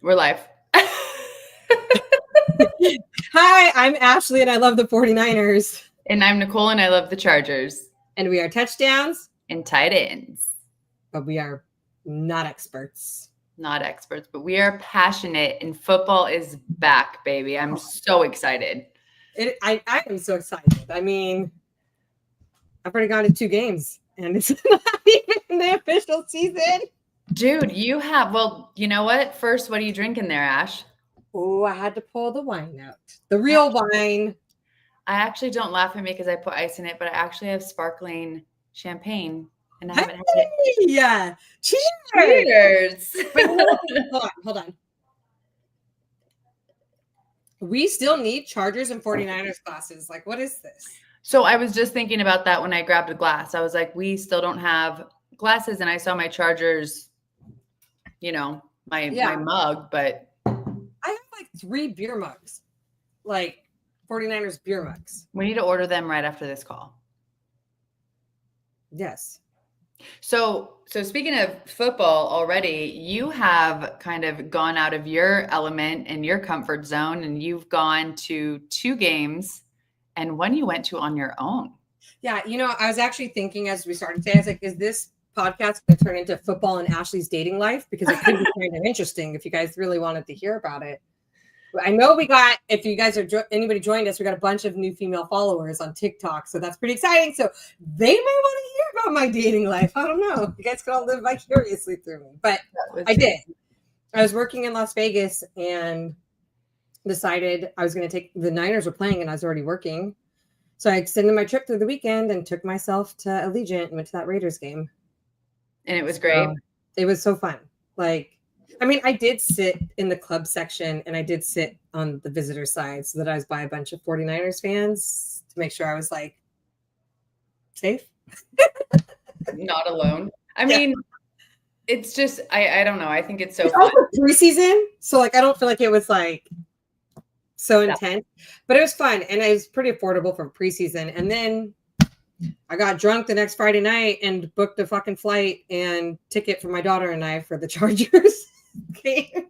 We're live. Hi, I'm Ashley and I love the 49ers. And I'm Nicole and I love the Chargers. And we are touchdowns. And tight ends. But we are not experts. Not experts, but we are passionate and football is back, baby. I'm so excited. I am so excited. I mean, I've already gone to 2 games and it's not even the official season. Dude, you have, well, you know what? First, what are you drinking there, Ash? Oh, I had to pull the wine out. The real wine. I actually don't laugh at me because I put ice in it, but I actually have sparkling champagne and I haven't had it. Yeah. Cheers. Wait, hold on. We still need Chargers and 49ers glasses. Like, what is this? So I was just thinking about that when I grabbed a glass. I was like, we still don't have glasses. And I saw my Chargers, you know, my mug, but I have like 3 beer mugs, like 49ers beer mugs. We need to order them right after this call. Yes. So speaking of football already, you have kind of gone out of your element and your comfort zone, and you've gone to 2 games and one you went to on your own. Yeah. You know, I was actually thinking as we started today, I was like, is this podcast going to turn into football and Ashley's dating life? Because it could be kind of interesting if you guys really wanted to hear about it. I know we got, if you guys are, anybody joined us, we got a bunch of new female followers on TikTok. So that's pretty exciting. So they may want to hear about my dating life. I don't know. You guys can all live vicariously through me. But I did. I was working in Las Vegas and decided I was going to take, the Niners were playing and I was already working. So I extended my trip through the weekend and took myself to Allegiant and went to that Raiders game. And it was great. It was so fun. Like, I mean, I did sit in the club section and I did sit on the visitor side so that I was by a bunch of 49ers fans to make sure I was like safe. Not alone. I mean, it's just, I don't know. I think it's so it's fun. Also preseason. So like, I don't feel like it was like so intense, but it was fun. And it was pretty affordable for preseason. And then I got drunk the next Friday night and booked a fucking flight and ticket for my daughter and I for the Chargers game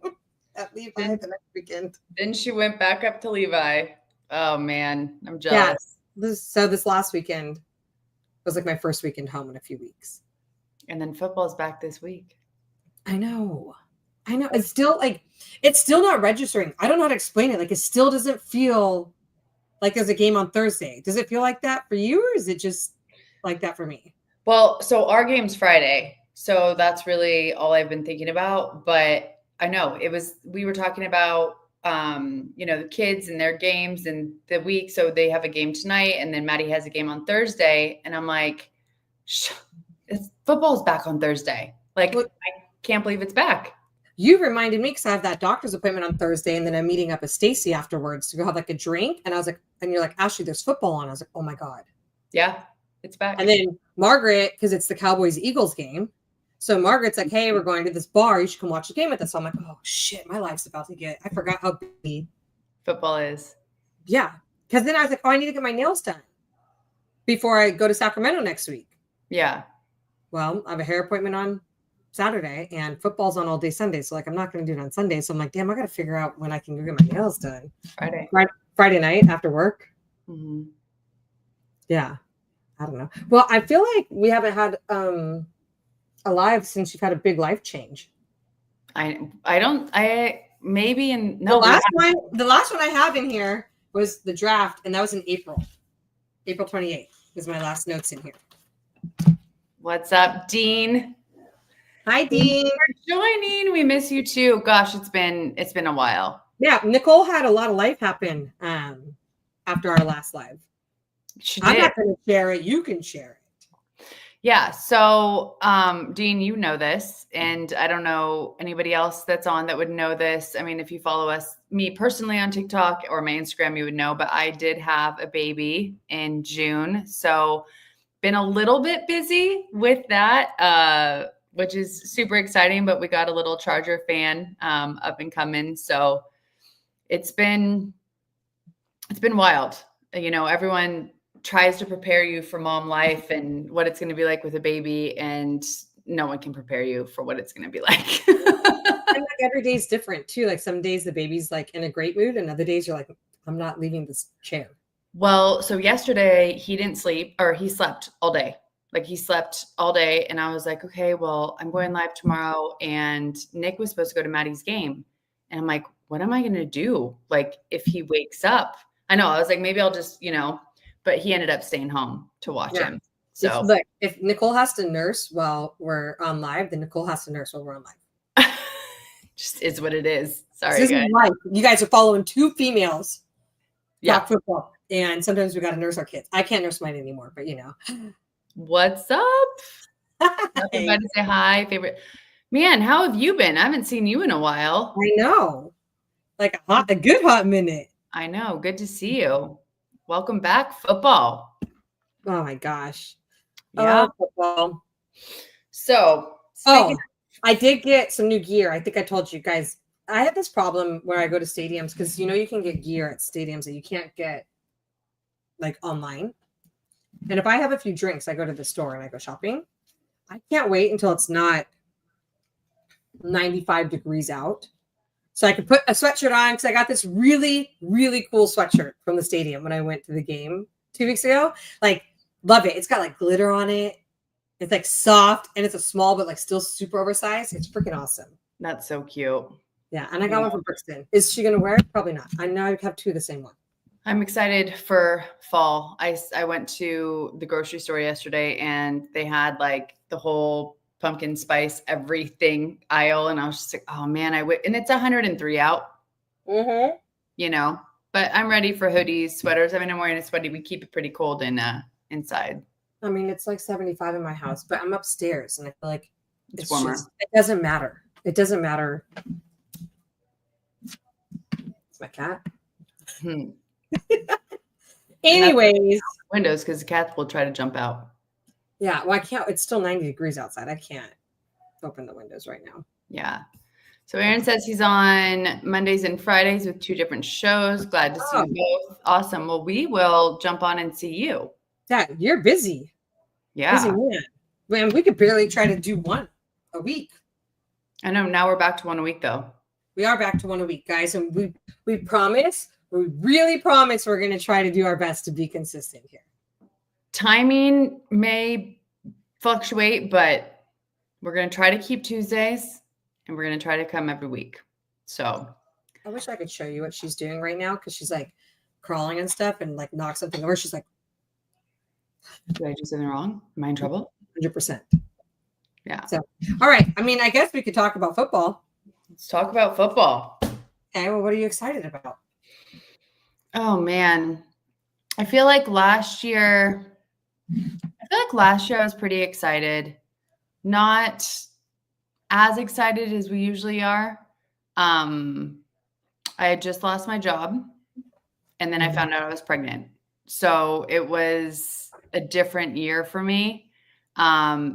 at Levi the next weekend. Then she went back up to Levi. Oh man, I'm jealous. Yeah. This last weekend was like my first weekend home in a few weeks. And then football's back this week. I know. It's still not registering. I don't know how to explain it. Like, it still doesn't feel like there's a game on Thursday. Does it feel like that for you, or is it just like that for me? Well, so our game's Friday. So that's really all I've been thinking about. But I know we were talking about, the kids and their games and the week. So they have a game tonight and then Maddie has a game on Thursday. And I'm like, football's back on Thursday. Like, I can't believe it's back. You reminded me because I have that doctor's appointment on Thursday and then I'm meeting up with Stacy afterwards to go have like a drink. And I was like, and you're like, Ashley, there's football on. I was like, oh my God. Yeah, it's back. And then Margaret, because it's the Cowboys-Eagles game. So Margaret's like, hey, we're going to this bar. You should come watch the game with us. So I'm like, oh shit, my life's about to get, I forgot how big football is. Yeah. Because then I was like, oh, I need to get my nails done before I go to Sacramento next week. Yeah. Well, I have a hair appointment on Saturday and football's on all day Sunday. So like, I'm not going to do it on Sunday. So I'm like, damn, I got to figure out when I can go get my nails done. Friday night after work. Mm-hmm. Yeah. I don't know. Well, I feel like we haven't had a live since you've had a big life change. The last one I have in here was the draft, and that was in April 28th is my last notes in here. What's up, Dean? Hi, Dean. Thanks for joining. We miss you too. Gosh, it's been a while. Yeah, Nicole had a lot of life happen after our last live. I'm not going to share it. You can share it. Yeah. So, Dean, you know this, and I don't know anybody else that's on that would know this. I mean, if you follow me personally on TikTok or my Instagram, you would know, but I did have a baby in June. So been a little bit busy with that, which is super exciting, but we got a little Charger fan, up and coming. So it's been wild. You know, everyone tries to prepare you for mom life and what it's going to be like with a baby, and no one can prepare you for what it's going to be like. And the every day's different too. Like some days the baby's like in a great mood, and other days you're like, I'm not leaving this chair. Well, so yesterday he didn't sleep, or he slept all day. Like he slept all day. And I was like, okay, well, I'm going live tomorrow. And Nick was supposed to go to Maddie's game. And I'm like, what am I going to do? Like if he wakes up, I know, I was like, maybe I'll just, but he ended up staying home to watch him. So look, if Nicole has to nurse while we're on live, then Nicole has to nurse while we're on live. Just is what it is. Sorry, this guys. is life. You guys are following two females talk football. And sometimes we got to nurse our kids. I can't nurse mine anymore, but What's up? Everybody say hi. Favorite man, how have you been? I haven't seen you in a while. I know. Like a good hot minute. I know. Good to see you. Welcome back, football. Oh my gosh. Yeah. Oh, football. So, I did get some new gear. I think I told you guys. I have this problem where I go to stadiums because you can get gear at stadiums that you can't get like online. And if I have a few drinks, I go to the store and I go shopping. I can't wait until it's not 95 degrees out. So I could put a sweatshirt on because I got this really, really cool sweatshirt from the stadium when I went to the game 2 weeks ago. Like, love it. It's got like glitter on it. It's like soft and it's a small, but like still super oversized. It's freaking awesome. That's so cute. Yeah. And I got one from Brixton. Is she going to wear it? Probably not. I know I have two of the same one. I'm excited for fall. I went to the grocery store yesterday and they had like the whole pumpkin spice everything aisle. And I was just like, oh man, and it's 103 out, but I'm ready for hoodies, sweaters. I mean, I'm wearing a sweaty. We keep it pretty cold inside. I mean, it's like 75 in my house, but I'm upstairs and I feel like it's warmer. It doesn't matter. It doesn't matter. It's my cat. Anyways, windows because the cats will try to jump out. Yeah, well, I can't. It's still 90 degrees outside. I can't open the windows right now. Yeah. So Aaron says he's on Mondays and Fridays with 2 different shows. Glad to see you both. Awesome. Well, we will jump on and see you. Yeah, you're busy. Yeah. Busy man. Man, we could barely try to do one a week. I know. Now we're back to one a week, though. We are back to one a week, guys. And we promise, we really promise we're going to try to do our best to be consistent here. Timing may fluctuate, but we're going to try to keep Tuesdays and we're going to try to come every week. So I wish I could show you what she's doing right now because she's like crawling and stuff and like knock something over. She's like, did I do something wrong? Am I in trouble? 100%. Yeah. So, all right. I mean, I guess we could talk about football. Let's talk about football. Okay. Well, what are you excited about? Oh, man. I feel like last year I was pretty excited. Not as excited as we usually are. I had just lost my job and then I found out I was pregnant. So it was a different year for me.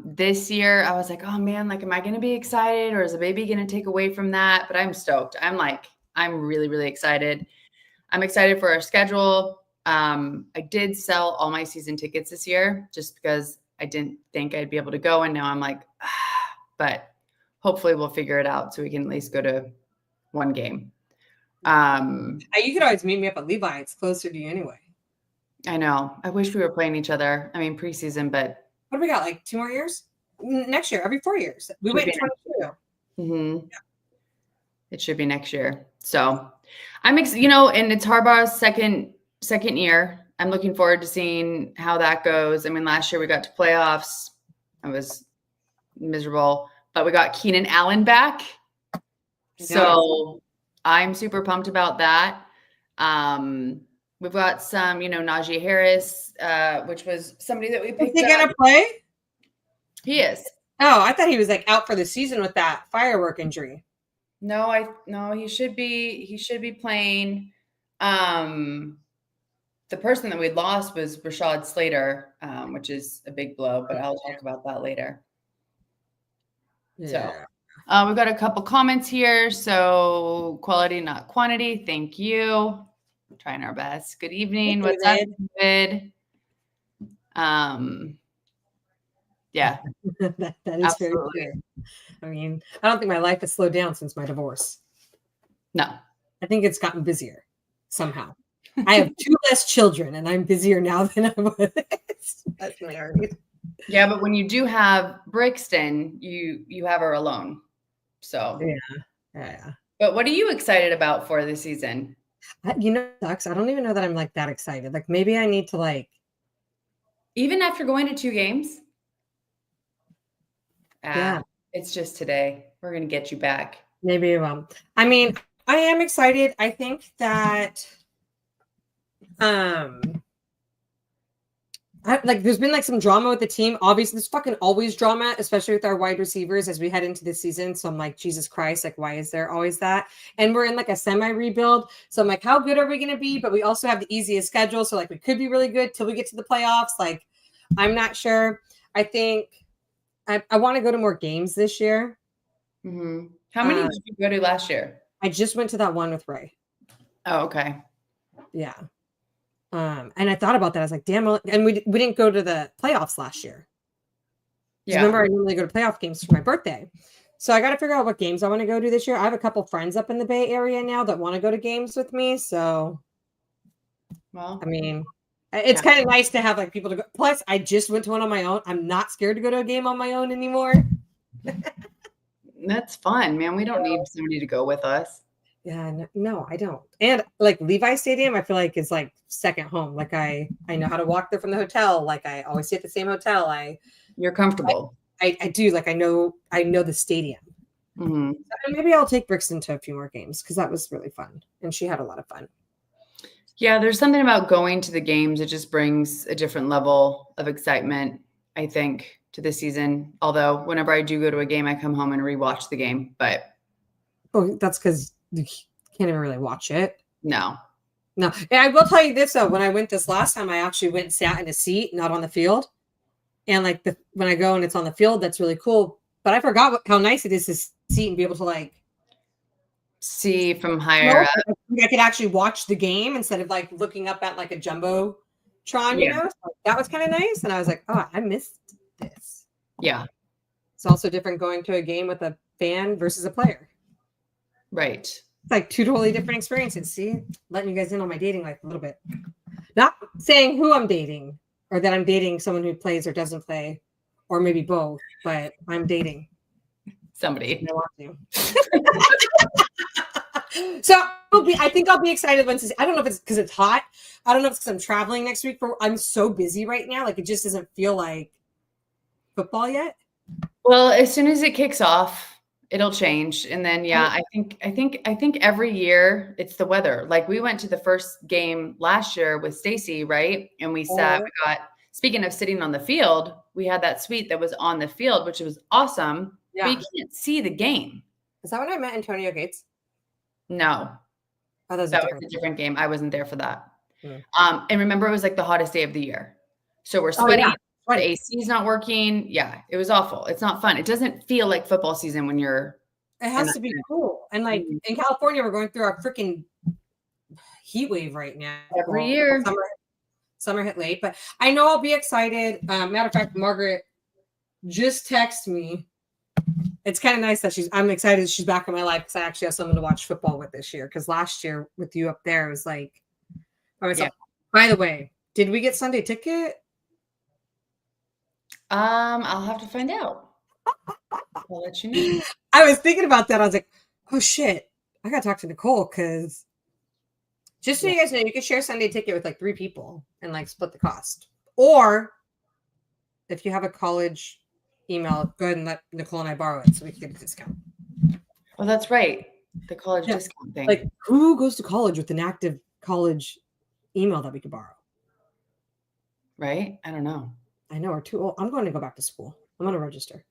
This year I was like, oh man, like, am I going to be excited or is the baby going to take away from that? But I'm stoked. I'm really, really excited. I'm excited for our schedule. I did sell all my season tickets this year just because I didn't think I'd be able to go. And now I'm like, but hopefully we'll figure it out so we can at least go to one game. You could always meet me up at Levi. It's closer to you anyway. I know. I wish we were playing each other. I mean, preseason, but what do we got? Like 2 more years? Next year, every 4 years. We went in 22. Mm-hmm. Yeah. It should be next year. So I'm, and it's Harbaugh's second year. I'm looking forward to seeing how that goes. I mean, last year we got to playoffs. I was miserable, but we got Keenan Allen back. So I'm super pumped about that. We've got some, Najee Harris, which was somebody that we picked up. Is he going to play? He is. Oh, I thought he was like out for the season with that firework injury. No, he should be playing. The person that we lost was Rashad Slater, which is a big blow, but I'll talk about that later. Yeah. So we've got a couple comments here. So quality, not quantity. Thank you. Trying our best. Good evening. What's up, David? Yeah, That is very absolutely. true. I mean, I don't think my life has slowed down since my divorce. No. I think it's gotten busier somehow. I have 2 less children, and I'm busier now than I was as married. Yeah, but when you do have Brixton, you have her alone. So, Yeah. but what are you excited about for this season? You know, it sucks. I don't even know that I'm like that excited. Like maybe I need to like, Even after going to 2 games? yeah, It's just today. We're gonna get you back. maybe. I mean, I am excited. I think that um like there's been like some drama with the team. Obviously, there's fucking always drama, especially with our wide receivers as we head into this season. So I'm like, Jesus Christ, like why is there always that? And we're in like a semi rebuild. So I'm like, how good are we gonna be? But we also have the easiest schedule. So like we could be really good till we get to the playoffs. Like, I'm not sure. I think I want to go to more games this year. Mm-hmm. How many did you go to last year? I just went to that one with Ray. Oh, okay. Yeah. And I thought about that. I was like, damn, and we didn't go to the playoffs last year. Yeah. Remember, I normally go to playoff games for my birthday. So I got to figure out what games I want to go to this year. I have a couple friends up in the Bay Area now that want to go to games with me. So, Well, I mean, it's kind of nice to have like people to go. Plus, I just went to one on my own. I'm not scared to go to a game on my own anymore. that's fun, man. We don't need somebody to go with us. Yeah, no, I don't. And like Levi Stadium, I feel like is like second home. Like I know how to walk there from the hotel. Like I always stay at the same hotel. You're comfortable. I do. Like I know the stadium. Mm-hmm. And maybe I'll take Brixton to a few more games because that was really fun. And she had a lot of fun. Yeah, there's something about going to the games. It just brings a different level of excitement, I think, to the season. Although whenever I do go to a game, I come home and rewatch the game. But that's because you can't even really watch it. No. And I will tell you this though, when I went this last time, I actually went and sat in a seat, not on the field. And like when I go and it's on the field, that's really cool. But I forgot how nice it is to see and be able to like see from higher up. I could actually watch the game instead of like looking up at like a jumbotron, you know? So that was kind of nice. And I was like, oh, I missed this. Yeah. It's also different going to a game with a fan versus a player. Right. It's like 2 totally different experiences. See, letting you guys in on my dating life a little bit. Not saying who I'm dating or that I'm dating someone who plays or doesn't play, or maybe both, but I'm dating somebody. I want to. So I think I'll be excited once I don't know if it's because it's hot. I don't know if it's because I'm traveling next week. I'm so busy right now. Like it just doesn't feel like football yet. Well, as soon as it kicks off, it'll change. And then, yeah, I think every year it's the weather. Like we went to the first game last year with Stacy, right? And we speaking of sitting on the field, we had that suite that was on the field, which was awesome. Yeah. But you can't see the game. Is that when I met Antonio Gates? No. Oh, that was a different game. I wasn't there for that. And remember, it was like the hottest day of the year. So we're sweating. The AC is not working. Yeah, it was awful. It's not fun. It doesn't feel like football season when you're. It has to be cool. And like in California, we're going through our freaking heat wave right now. Every year. Summer hit late, but I know I'll be excited. Matter of fact, Margaret just texted me. It's kind of nice that I'm excited she's back in my life because I actually have someone to watch football with this year. Because last year with you up there, it was like by myself. Yeah. By the way, did we get Sunday ticket? I'll have to find out. I'll let you know. I was thinking about that. I was like, oh shit, I gotta talk to Nicole because just so you guys know, you can share Sunday ticket with like 3 people and like split the cost. Or if you have a college email, go ahead and let Nicole and I borrow it so we can get a discount. Well, that's right. The college discount thing. Like who goes to college with an active college email that we could borrow? Right? I don't know. I know, we're too old. I'm going to go back to school. I'm going to register.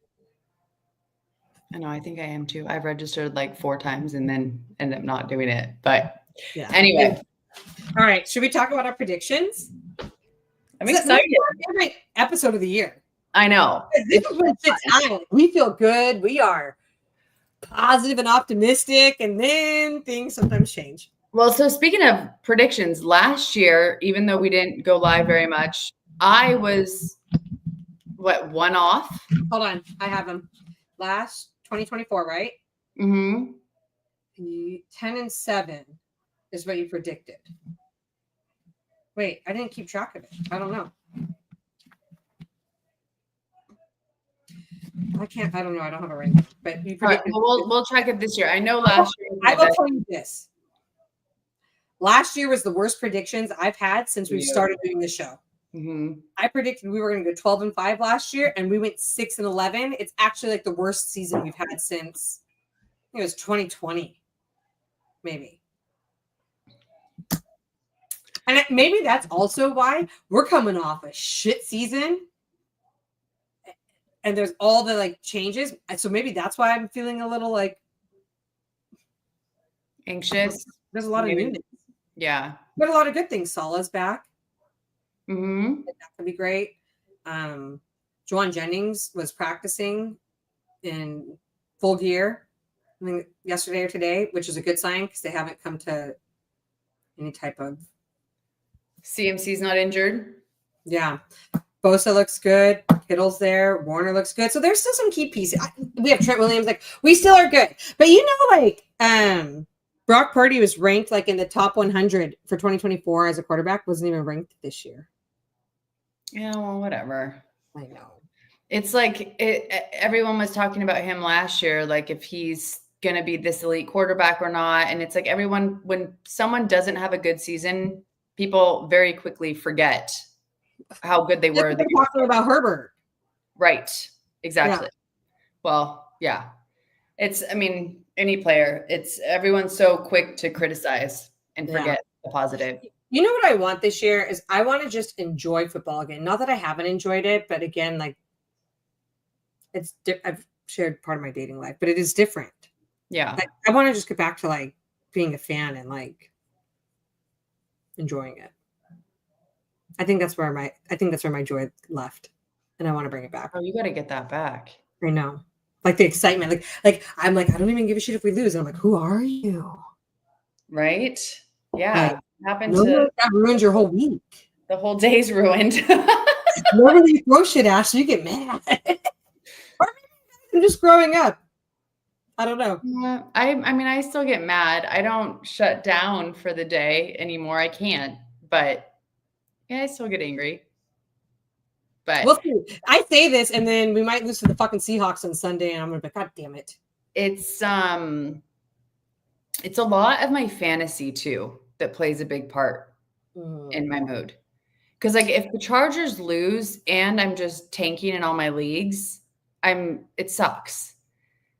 I know. I think I am too. I've registered like 4 times and then ended up not doing it. But anyway. All right. Should we talk about our predictions? I'm excited. Every episode of the year. I know. This is when it's time. We feel good. We are positive and optimistic. And then things sometimes change. Well, so speaking of predictions, last year, even though we didn't go live very much, I was What, one off? Hold on. I have them. Last 2024, right? Mm-hmm. 10-7 is what you predicted. Wait, I didn't keep track of it. I don't know. I don't know. I don't have a ring. But you All right, predicted. well, we'll track it this year. I know last year. I will tell you this. Last year was the worst predictions I've had since we started doing the show. Mm-hmm. I predicted we were going to go 12-5 last year, and we went 6-11. It's actually like the worst season we've had since it was 2020, maybe. And maybe that's also why we're coming off a shit season, and there's all the like changes. So maybe that's why I'm feeling a little like Anxious. There's a lot of newness. Yeah. But a lot of good things. Salah's back. Mm-hmm. That could be great. Juwan Jennings was practicing in full gear, I think yesterday or today, which is a good sign because they haven't come to any type of. CMC's not injured. Yeah. Bosa looks good. Kittle's there. Warner looks good. So there's still some key pieces. We have Trent Williams. Like, we still are good. But Brock Purdy was ranked like in the top 100 for 2024 as a quarterback. Wasn't even ranked this year. Yeah, well, whatever. I know. It's like everyone was talking about him last year, like if he's going to be this elite quarterback or not. And it's like when someone doesn't have a good season, people very quickly forget how good they were. They're talking about Herbert. Right. Exactly. Yeah. Well, yeah. Any player, everyone's so quick to criticize and forget the positive. You know what I want this year is I want to just enjoy football again. Not that I haven't enjoyed it, but again, like I've shared part of my dating life, but it is different. Yeah. Like, I want to just get back to like being a fan and like enjoying it. I think that's where my joy left, and I want to bring it back. Oh, you got to get that back. I know, like the excitement. Like I'm like I don't even give a shit if we lose. And I'm like, who are you? Right? Yeah. Like, that ruins your whole week. The whole day's ruined. Whenever you throw shit, Ashley, you get mad. Or maybe I'm just growing up. I don't know. Yeah, I still get mad. I don't shut down for the day anymore. I can't, but yeah, I still get angry. But we'll see. I say this, and then we might lose to the fucking Seahawks on Sunday, and I'm gonna be like, God damn it. It's a lot of my fantasy too that plays a big part in my mood. Because like if the Chargers lose and I'm just tanking in all my leagues, it sucks.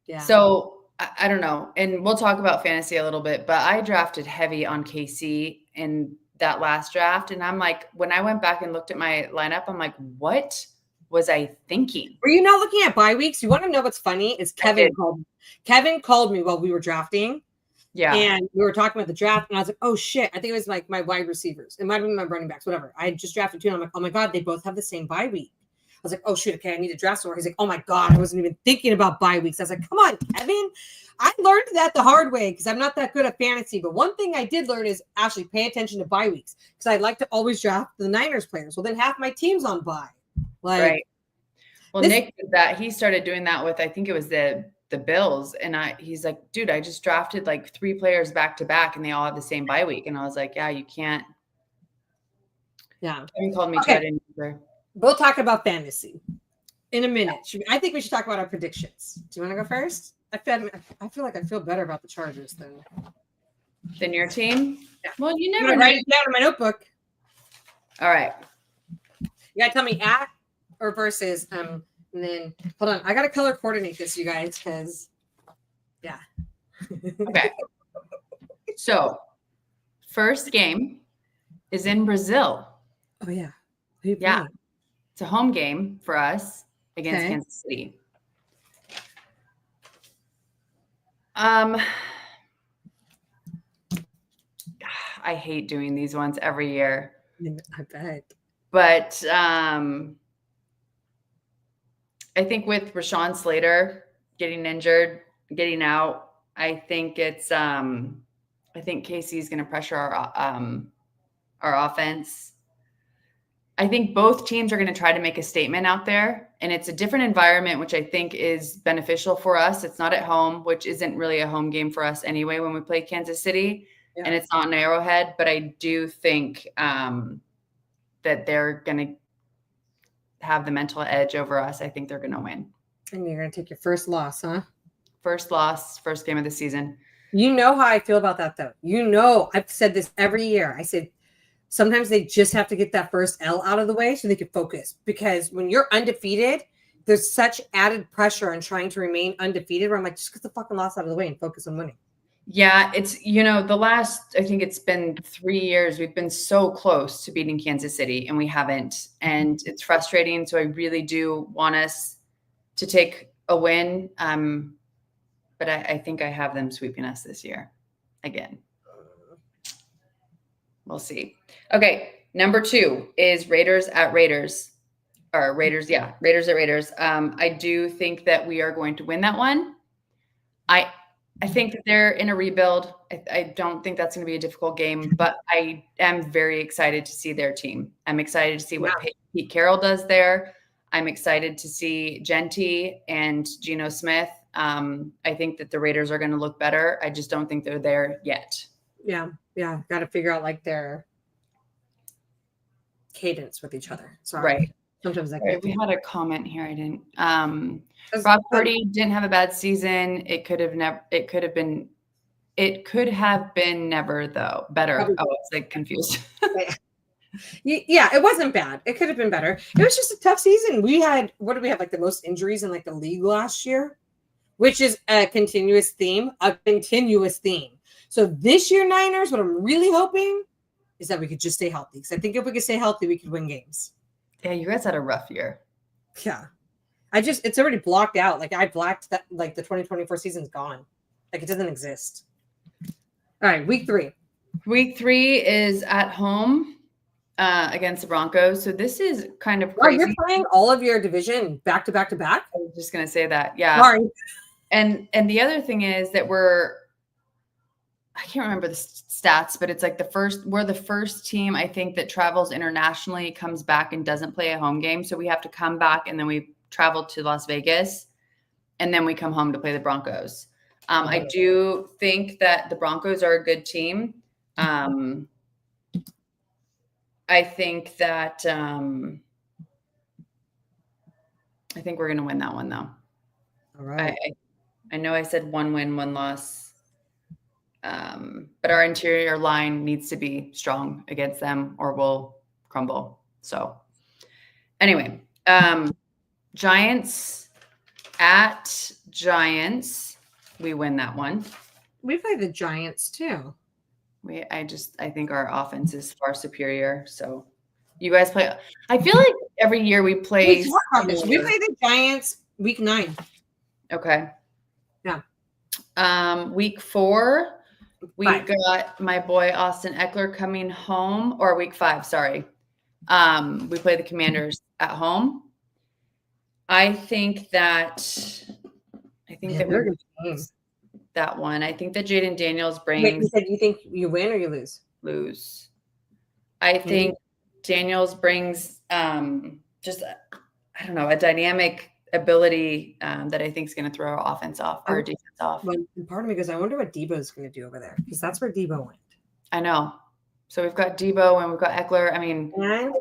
Yeah. So I don't know. And we'll talk about fantasy a little bit, but I drafted heavy on KC in that last draft. And I'm like, when I went back and looked at my lineup, I'm like, what was I thinking? Were you not looking at bye weeks? You want to know what's funny? Is Kevin called me while we were drafting. Yeah. And we were talking about the draft, and I was like, oh shit. I think it was like my wide receivers. It might have been my running backs, whatever. I had just drafted two, and I'm like, oh my God, they both have the same bye week. I was like, oh shoot, okay, I need to draft somewhere. He's like, oh my God, I wasn't even thinking about bye weeks. I was like, come on, Kevin. I learned that the hard way because I'm not that good at fantasy. But one thing I did learn is actually pay attention to bye weeks because I like to always draft the Niners players. Well, then half my team's on bye. Right. Well, Nick did that. He started doing that with, I think it was the Bills. And he's like, dude, I just drafted like 3 players back to back and they all have the same bye week. And I was like, yeah, you can't. Yeah. Kevin called me to it. We'll talk about fantasy in a minute. I think we should talk about our predictions. Do you want to go first? I feel like I feel better about the Chargers than your team. Yeah. Well, you never write it down in my notebook. All right. You gotta tell me at or versus. And then hold on. I gotta color coordinate this, you guys, because yeah. Okay. So first game is in Brazil. Oh yeah. Yeah. It's a home game for us against Kansas City. I hate doing these ones every year. I bet. But I think with Rashawn Slater getting injured, getting out, I think KC is going to pressure our offense. I think both teams are going to try to make a statement out there, and it's a different environment, which I think is beneficial for us. It's not at home, which isn't really a home game for us anyway when we play Kansas City, and it's not an Arrowhead. But I do think that they're going to have the mental edge over us. I think they're going to win. And you're going to take your first loss, huh? First loss, first game of the season. You know how I feel about that, though. You know, I've said this every year. I said sometimes they just have to get that first L out of the way so they can focus. Because when you're undefeated, there's such added pressure on trying to remain undefeated where I'm like, just get the fucking loss out of the way and focus on winning. Yeah, it's, the last, I think it's been 3 years, we've been so close to beating Kansas City and we haven't. And it's frustrating. So I really do want us to take a win. But I think I have them sweeping us this year again. We'll see. Okay. Number 2 is Raiders at Raiders. Or Raiders. Yeah. Raiders at Raiders. I do think that we are going to win that one. I think that they're in a rebuild. I don't think that's going to be a difficult game, but I am very excited to see their team. I'm excited to see what Pete Carroll does there. I'm excited to see Genty and Geno Smith. I think that the Raiders are going to look better. I just don't think they're there yet. Yeah. Got to figure out like their cadence with each other. Sorry. Right. Sometimes we had a comment here. I didn't. Brock Purdy didn't have a bad season. It could have been never though. Better. Probably. Oh, it's like confused. Yeah, it wasn't bad. It could have been better. It was just a tough season. What did we have? Like the most injuries in like the league last year, which is a continuous theme. So this year, Niners, what I'm really hoping is that we could just stay healthy. Because I think if we could stay healthy, we could win games. Yeah, you guys had a rough year. Yeah. It's already blocked out. Like I blacked that, like the 2024 season's gone. Like it doesn't exist. All right, week 3. Week 3 is at home against the Broncos. So this is kind of crazy. You're playing all of your division back to back to back? I was just going to say that. Yeah. Sorry. And the other thing is that I can't remember the stats, but it's like we're the first team, I think, that travels internationally, comes back and doesn't play a home game. So we have to come back and then we travel to Las Vegas and then we come home to play the Broncos. I do think that the Broncos are a good team. I think that I think we're going to win that one though. All right. I know I said 1 win, 1 loss. But our interior line needs to be strong against them or we'll crumble. So anyway, Giants at Giants. We win that one. We play the Giants too. I think our offense is far superior. So you guys play. I feel like every year we play. We play the Giants week 9. Okay. Yeah. Week 4. We've got my boy Austin Eckler coming home, or week 5, sorry. We play the Commanders at home. I think that we're going to lose that one. I think that Jaden Daniels brings. Wait, you said you think you win or you lose? Lose. I think Daniels brings just I don't know, a dynamic ability that I think is going to throw our offense off, our defense off. Well, part of me goes, I wonder what Debo's going to do over there because that's where Debo went. I know. So we've got Debo and we've got Eckler. I mean, and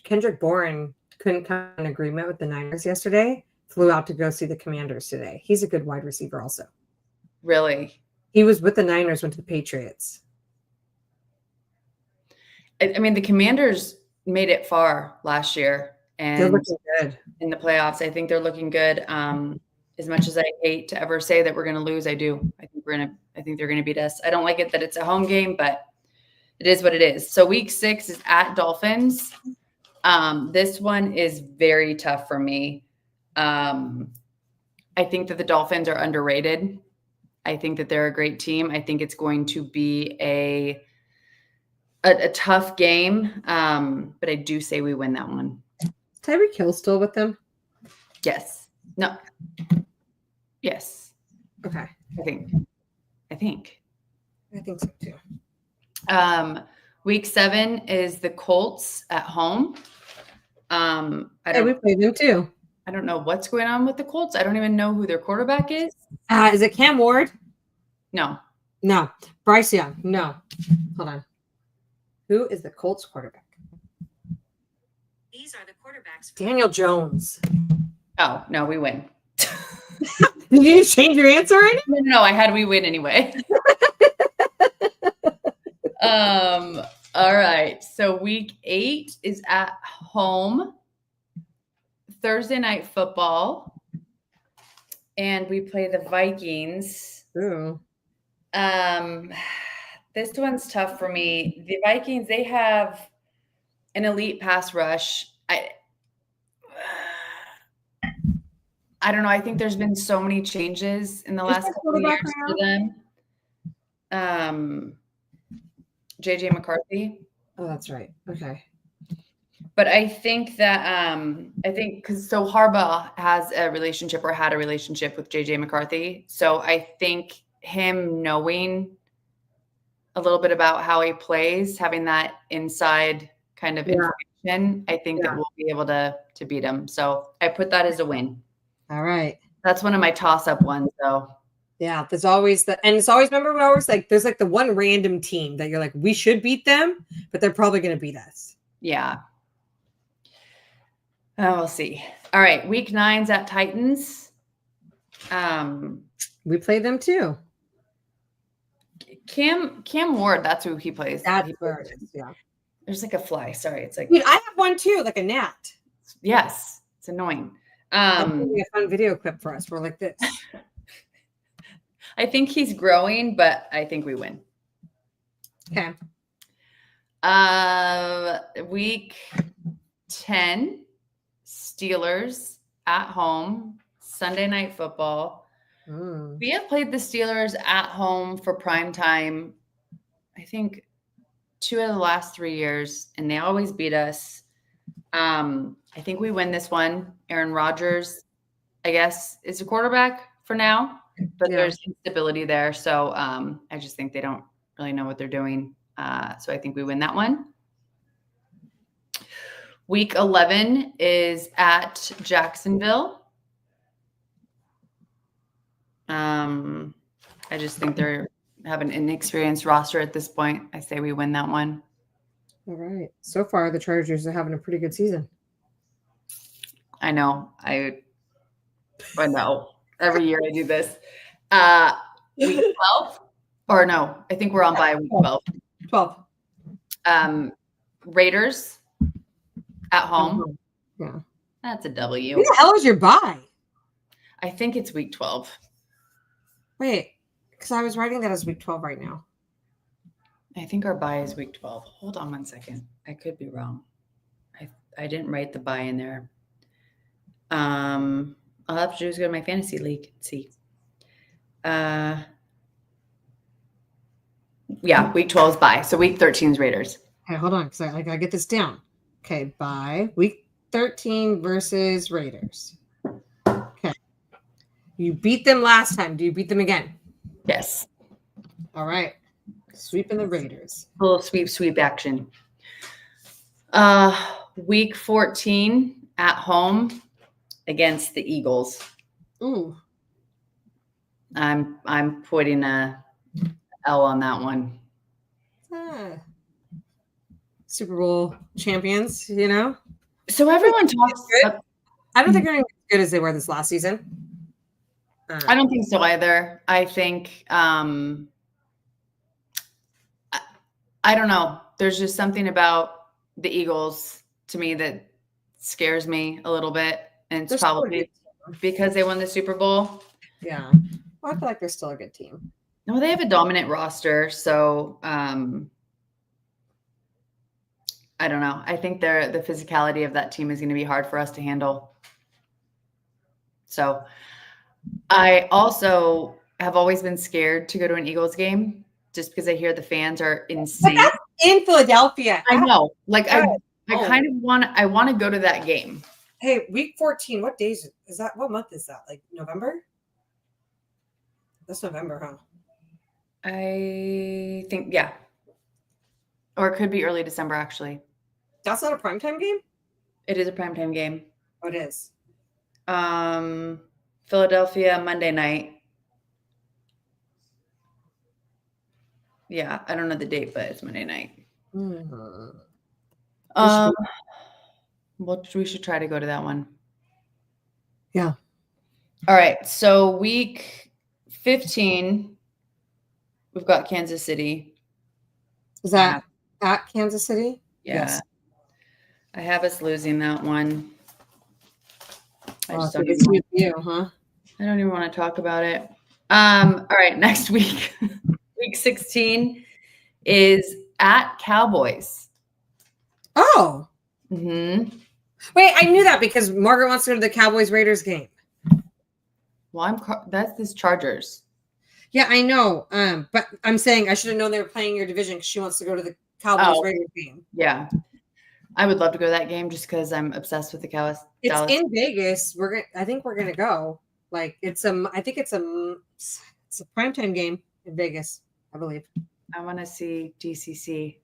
Kendrick Bourne couldn't come in agreement with the Niners yesterday. Flew out to go see the Commanders today. He's a good wide receiver also. Really? He was with the Niners, went to the Patriots. I mean, the Commanders made it far last year. And they're looking good in the playoffs. I think they're looking good. As much as I hate to ever say that we're going to lose, I do. I think they're going to beat us. I don't like it that it's a home game, but it is what it is. So week 6 is at Dolphins. This one is very tough for me. I think that the Dolphins are underrated. I think that they're a great team. I think it's going to be a tough game. But I do say we win that one. Tyreek Hill still with them? Yes. No. Yes. Okay. I think. I think so too. Week 7 is the Colts at home. Hey, we played them too. I don't know what's going on with the Colts. I don't even know who their quarterback is. Is it Cam Ward? No. No. Bryce Young? No. Hold on. Who is the Colts quarterback? These are the quarterbacks. Daniel Jones. Oh, no, we win. Did you change your answer already? No, I had we win anyway. All right. So week 8 is at home. Thursday night football. And we play the Vikings. Ooh. This one's tough for me. The Vikings, they have an elite pass rush. I don't know. I think there's been so many changes in the last couple of years for them. JJ McCarthy. Oh, that's right. Okay. But I think that because Harbaugh has a relationship or had a relationship with JJ McCarthy. So I think him knowing a little bit about how he plays, having that inside kind of information, I think that we'll be able to beat him. So I put that as a win. All right. That's one of my toss-up ones, though. Yeah, there's always and it's always, remember, we always there's like the one random team that you're like, we should beat them, but they're probably going to beat us. Yeah. We'll see. All right. Week 9's at Titans. We play them too. Cam Ward, that's who he plays. That's where it is. Yeah. There's like a fly. Sorry. It's like, dude, I have one too, like a gnat. Yes. It's annoying. That'd be a fun video clip for us. We're like this. I think he's growing, but I think we win. Okay. Week 10, Steelers at home, Sunday night football. We have played the Steelers at home for prime time, I think 2 out of the last 3 years, and they always beat us. I think we win this one. Aaron Rodgers, I guess, is a quarterback for now, but there's instability there. So I just think they don't really know what they're doing. So I think we win that one. Week 11 is at Jacksonville. I just think they're have an inexperienced roster at this point. I say we win that one. All right. So far, the Chargers are having a pretty good season. I know. I know. Every year I do this. Week 12? Or no, I think we're on by week 12. 12. Raiders at home. Yeah. That's a W. Who the hell is your bye? I think it's week 12. Wait, because I was writing that as week 12 right now. I think our bye is week 12. Hold on 1 second. I could be wrong. I didn't write the bye in there. All I have to do is go to my fantasy league and see. Yeah, week 12 is bye. So week 13 is Raiders. Okay, hold on, because I gotta get this down. Okay, bye. Week 13 versus Raiders. Okay. You beat them last time. Do you beat them again? Yes. All right. Sweeping the Raiders. A little sweep action. Week 14 at home against the Eagles. Ooh. I'm putting a L on that one. Super Bowl champions, you know? So everyone talks. I don't think they're as good as they were this last season. I don't think so either. I think I don't know. There's just something about the Eagles to me that scares me a little bit. And it's probably because they won the Super Bowl. Yeah. Well, I feel like they're still a good team. No, they have a dominant roster. So I don't know. I think the physicality of that team is going to be hard for us to handle. So I also have always been scared to go to an Eagles game just because I hear the fans are insane. In Philadelphia. I know. Like I kind of want to go to that game. Hey, week 14. What days is that? What month is that? Like November? That's November, huh? I think, yeah. Or it could be early December, actually. That's not a primetime game? It is a primetime game. Oh, it is. Philadelphia, Monday night. Yeah, I don't know the date, but it's Monday night. Mm-hmm. Well, we should try to go to that one. Yeah. All right. So week 15, we've got Kansas City. Is that at Kansas City? Yeah. Yes. I have us losing that one. I just don't it's with you, huh? I don't even want to talk about it. All right, next week, week 16 is at Cowboys. Oh. Mm-hmm. Wait, I knew that because Margaret wants to go to the Cowboys Raiders game. Well, that's this Chargers. Yeah, I know. But I'm saying I should have known they were playing your division because she wants to go to the Cowboys Raiders game. Yeah. I would love to go to that game just because I'm obsessed with the Cowboys. It's in Vegas. I think we're gonna go. Like I think it's a primetime game in Vegas, I believe. I want to see DCC.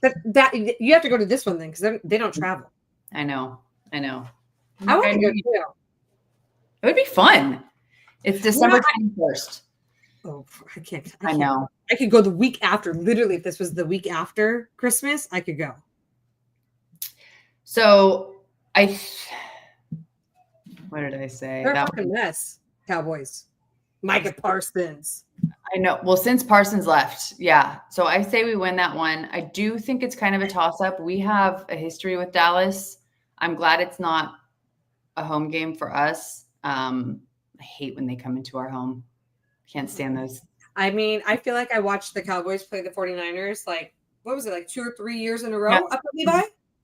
But that you have to go to this one then because they don't travel. I know. I want to go too. It would be fun. It's December 21st. Oh, I can't. I know. I could go the week after. Literally, if this was the week after Christmas, I could go. So what did I say? They're a fucking mess. Cowboys. Micah Parsons. I know. Well, since Parsons left, yeah. So I say we win that one. I do think it's kind of a toss-up. We have a history with Dallas. I'm glad it's not a home game for us. I hate when they come into our home. Can't stand those. I mean, I feel like I watched the Cowboys play the 49ers like, what was it, like 2 or 3 years in a row up at Levi?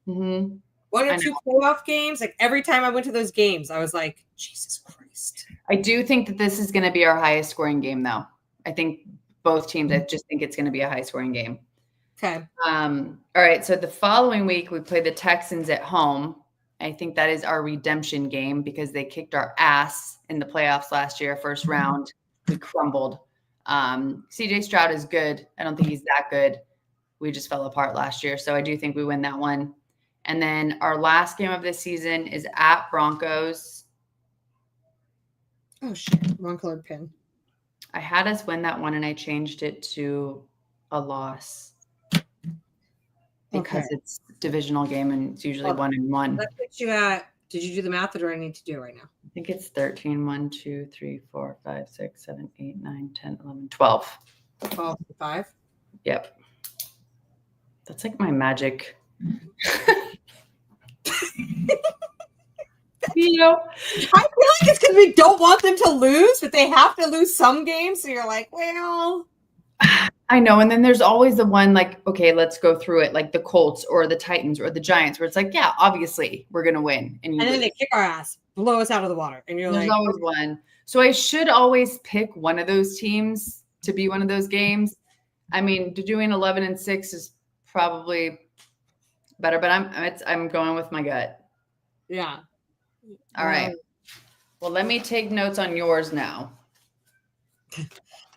Mm-hmm. 1 or 2 playoff games. Like every time I went to those games, I was like, Jesus Christ. I do think that this is going to be our highest scoring game, though. I think both teams, I just think it's going to be a high scoring game. Okay. All right. So the following week, we play the Texans at home. I think that is our redemption game because they kicked our ass in the playoffs last year, first round. We crumbled. CJ Stroud is good. I don't think he's that good. We just fell apart last year. So I do think we win that one. And then our last game of this season is at Broncos. Oh, shit. Wrong colored pin. I had us win that one and I changed it to a loss because it's a divisional game and it's usually 1-1. That puts you at, did you do the math or do I need to do it right now? I think it's 13. 1, 2, 3, 4, 5, 6, 7, 8, 9, 10, 11, 12. 12 to 5? Yep. That's like my magic. You know, I feel like it's because we don't want them to lose, but they have to lose some games. So you're like, well, I know. And then there's always the one like, okay, let's go through it, like the Colts or the Titans or the Giants, where it's like, yeah, obviously we're gonna win, and then they kick our ass, blow us out of the water, and there's always one. So I should always pick one of those teams to be one of those games. I mean, doing 11-6 is probably better, but I'm going with my gut. Yeah. All right. Well, let me take notes on yours now.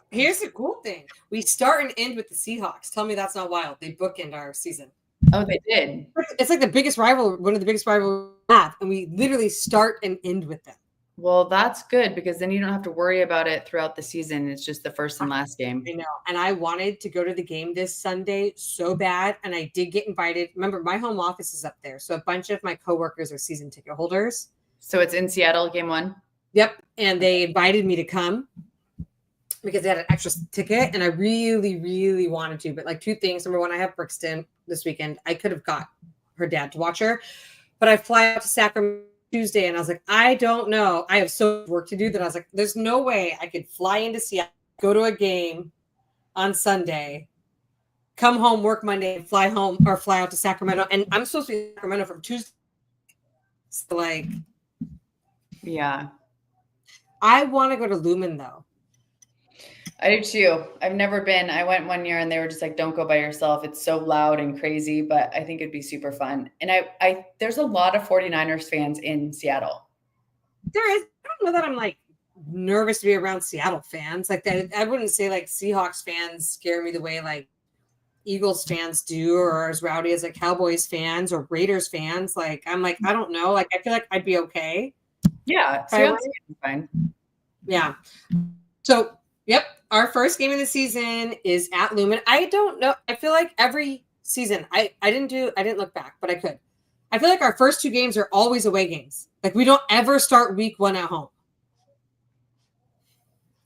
Here's the cool thing. We start and end with the Seahawks. Tell me that's not wild. They bookend our season. Oh, they did. It's like the biggest rival, one of the biggest rivals we have, and we literally start and end with them. Well, that's good because then you don't have to worry about it throughout the season. It's just the first and last game. I know. And I wanted to go to the game this Sunday so bad. And I did get invited. Remember, my home office is up there. So a bunch of my coworkers are season ticket holders. So it's in Seattle, game 1? Yep. And they invited me to come because they had an extra ticket. And I really, really wanted to. But like 2 things. Number 1, I have Brixton this weekend. I could have got her dad to watch her. But I fly out to Sacramento Tuesday, and I was like, I don't know. I have so much work to do that I was like, there's no way I could fly into Seattle, go to a game on Sunday, come home, work Monday, and fly home or fly out to Sacramento. And I'm supposed to be in Sacramento from Tuesday. So like, yeah. I want to go to Lumen though. I do too. I've never been. I went one year and they were just like, don't go by yourself. It's so loud and crazy, but I think it'd be super fun. And I there's a lot of 49ers fans in Seattle. There is. I don't know that I'm like nervous to be around Seattle fans like that. I wouldn't say like Seahawks fans scare me the way like Eagles fans do, or as rowdy as like Cowboys fans or Raiders fans. Like, I'm like, I don't know. Like, I feel like I'd be okay. Yeah, fine. Yeah. So, yep, our first game of the season is at Lumen. I don't know. I feel like every season, I didn't look back, but I could. I feel like our first 2 games are always away games. Like, we don't ever start week 1 at home.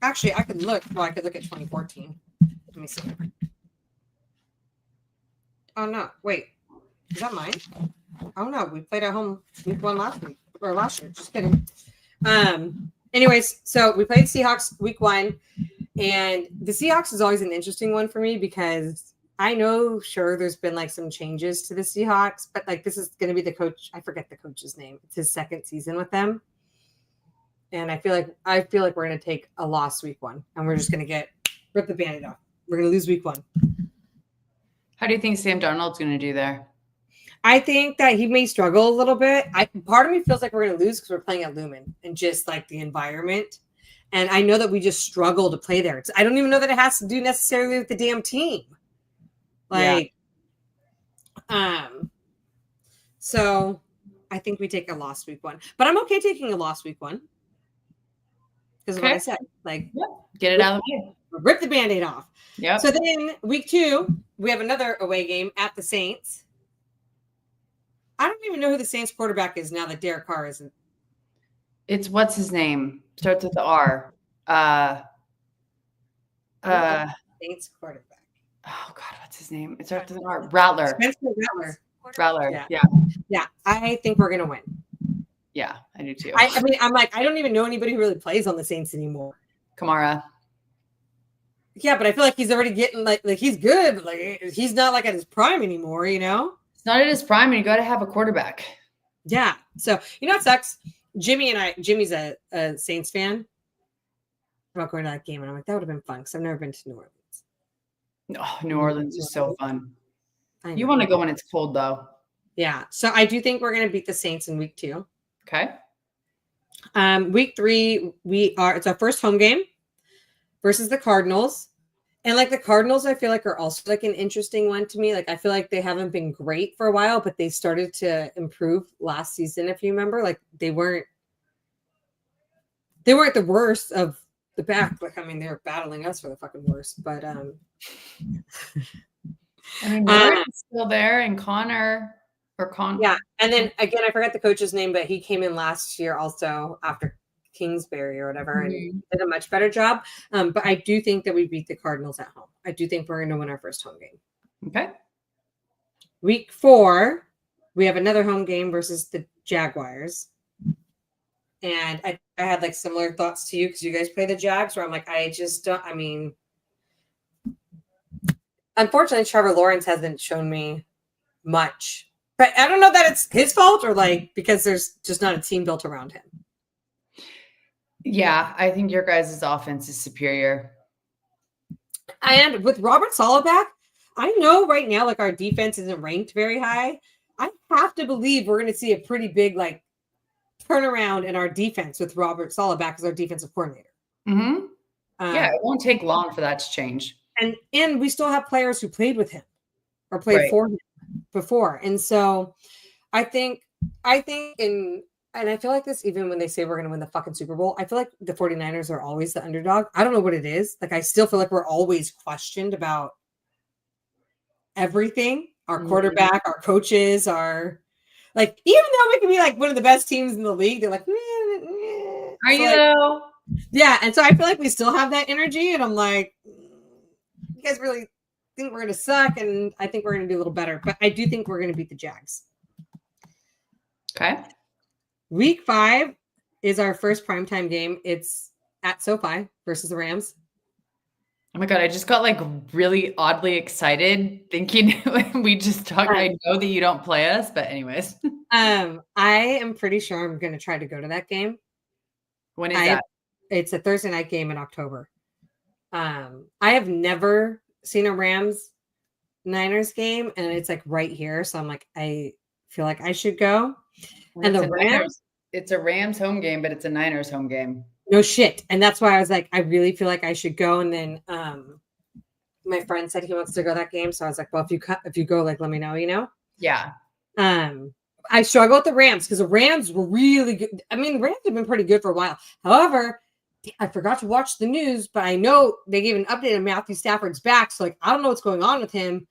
Actually, I could look. Well, I could look at 2014. Let me see. Oh, no. Wait. Is that mine? Oh, no. We played at home week 1 last week. Or last year. Just kidding. Anyways, so we played Seahawks week 1. And the Seahawks is always an interesting one for me because I know, sure, there's been like some changes to the Seahawks, but like this is going to be the coach. I forget the coach's name. It's his second season with them. And I feel like we're going to take a loss week 1 and we're just going to rip the Band-Aid off. We're going to lose week 1. How do you think Sam Darnold's going to do there? I think that he may struggle a little bit. Part of me feels like we're going to lose because we're playing at Lumen and just like the environment. And I know that we just struggle to play there. I don't even know that it has to do necessarily with the damn team. Like, so I think we take a loss week 1, but I'm okay taking a loss week 1 because of what I said. Like, get it out of the way. Rip the Band-Aid off. Yeah. So then week 2, we have another away game at the Saints. I don't even know who the Saints quarterback is now that Derek Carr isn't. It's what's his name? Starts with the R. Saints quarterback. Oh God, what's his name? It starts with an R. Rattler. Rattler. Yeah. I think we're gonna win. Yeah, I do too. I mean, I'm like, I don't even know anybody who really plays on the Saints anymore. Kamara. Yeah, but I feel like he's already getting like he's good, but like he's not like at his prime anymore, you know? It's not at his prime, and you got to have a quarterback. Yeah. So you know what sucks? Jimmy's a Saints fan. About going to that game, and I'm like, that would have been fun because I've never been to New Orleans. Oh, New Orleans is so fun. You want to go when it's cold, though. Yeah. So I do think we're going to beat the Saints in week 2. Okay. Week 3, it's our first home game versus the Cardinals. And like the Cardinals, I feel like are also like an interesting one to me. Like I feel like they haven't been great for a while, but they started to improve last season. If you remember, like they weren't the worst of the back. Like I mean, they were battling us for the fucking worst. But I mean, Warren's still there, and Connor. Yeah, and then again, I forgot the coach's name, but he came in last year also after Kingsbury or whatever, and did a much better job. But I do think that we beat the Cardinals at home. I do think we're going to win our first home game. Okay. Week 4, we have another home game versus the Jaguars. And I had like similar thoughts to you because you guys play the Jags, where I'm like, I just don't. I mean, unfortunately, Trevor Lawrence hasn't shown me much. But I don't know that it's his fault or like because there's just not a team built around him. Yeah, I think your guys' offense is superior. And with Robert Saleh back, I know right now like our defense isn't ranked very high. I have to believe we're going to see a pretty big like turnaround in our defense with Robert Saleh back as our defensive coordinator. Mm-hmm. Yeah, it won't take long for that to change. And we still have players who played with him or played for him before. And so I think and I feel like this even when they say we're going to win the fucking Super Bowl, I feel like the 49ers are always the underdog. I don't know what it is. Like I still feel like we're always questioned about everything. Our quarterback, our coaches, our like even though we can be like one of the best teams in the league, they're like, are you though? Yeah, and so I feel like we still have that energy, and I'm like, you guys really think we're going to suck, and I think we're going to do a little better. But I do think we're going to beat the Jags. Okay. Week 5 is our first primetime game. It's at SoFi versus the Rams. Oh my God, I just got like really oddly excited thinking we just talked. I know that you don't play us, but anyways. I am pretty sure I'm going to try to go to that game. When is that? It's a Thursday night game in October. I have never seen a Rams Niners game, and it's like right here. So I'm like, I feel like I should go. And the Rams, it's a Rams home game, but it's a Niners home game. No shit. And that's why I was like, I really feel like I should go. And then my friend said he wants to go to that game, so I was like, well, if you go, like, let me know, Yeah. I struggle with the Rams because the Rams were really good. I mean, the Rams have been pretty good for a while. However, I forgot to watch the news, but I know they gave an update on Matthew Stafford's back. So, like, I don't know what's going on with him.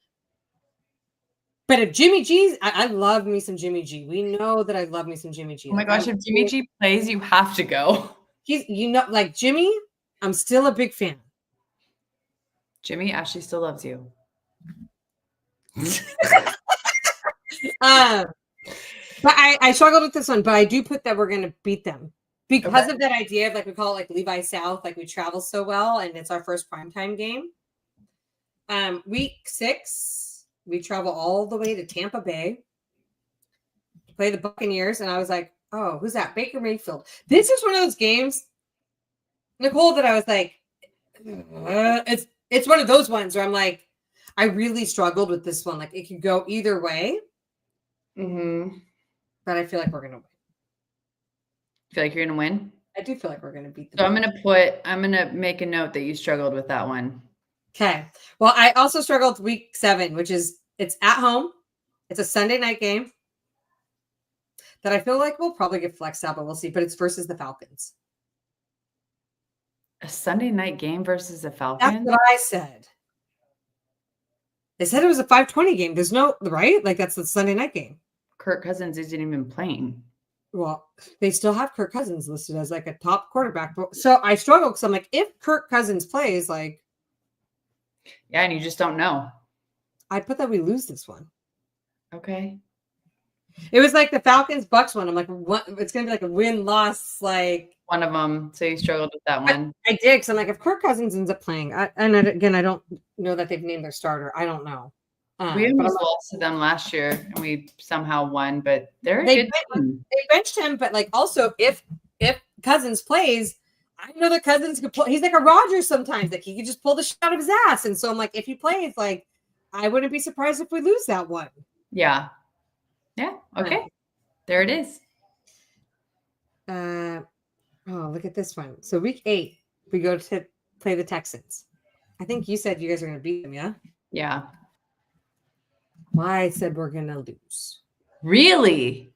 But if Jimmy G's, I love me some Jimmy G. We know that I love me some Jimmy G. Oh my Like, gosh, if Jimmy G plays, you have to go. he's, like Jimmy, I'm still a big fan. Jimmy, Ashley still loves you. But I struggled with this one, but I do put that we're going to beat them because Okay. of that idea of, like, we call it like Levi South, like we travel so well, and it's our first primetime game. Week 6, we travel all the way to Tampa Bay, play the Buccaneers, and I was like, oh, who's that? Baker Mayfield. This is one of those games, Nicole, that I was like, it's one of those ones where I'm like, I really struggled with this one. Like, it could go either way. But I feel like we're gonna win. Feel like you're gonna win? I do feel like we're gonna beat them. So I'm gonna make a note that you struggled with that one. Okay. Well, I also struggled with week 7, which is it's at home. It's a Sunday night game that I feel like we'll probably get flexed out, but we'll see. But it's versus the Falcons. A Sunday night game versus the That's Falcons? what I said. They said it was a 5:20 game. There's no right, like that's the Sunday night game. Kirk Cousins isn't even playing. Well, they still have Kirk Cousins listed as like a top quarterback. So I struggle because I'm like, if Kirk Cousins plays, like, yeah, and you just don't know. I put that we lose this one. Okay. It was like the Falcons Bucks one. I'm like, what? It's gonna be like a win-loss, like one of them. So you struggled with that one. I did because I'm like, if Kirk Cousins ends up playing, again, I don't know that they've named their starter. I don't know. We almost lost to them last year, and we somehow won. But they benched him, but like also if Cousins plays, I know that Cousins could pull. He's like a Rodgers sometimes. Like he could just pull the shit out of his ass. And so I'm like, if he plays, like I wouldn't be surprised if we lose that one. Yeah. Yeah. Okay. There it is. Oh, look at this one. So week 8, we go to play the Texans. I think you said you guys are going to beat them, yeah? Yeah. Well, I said we're going to lose. Really?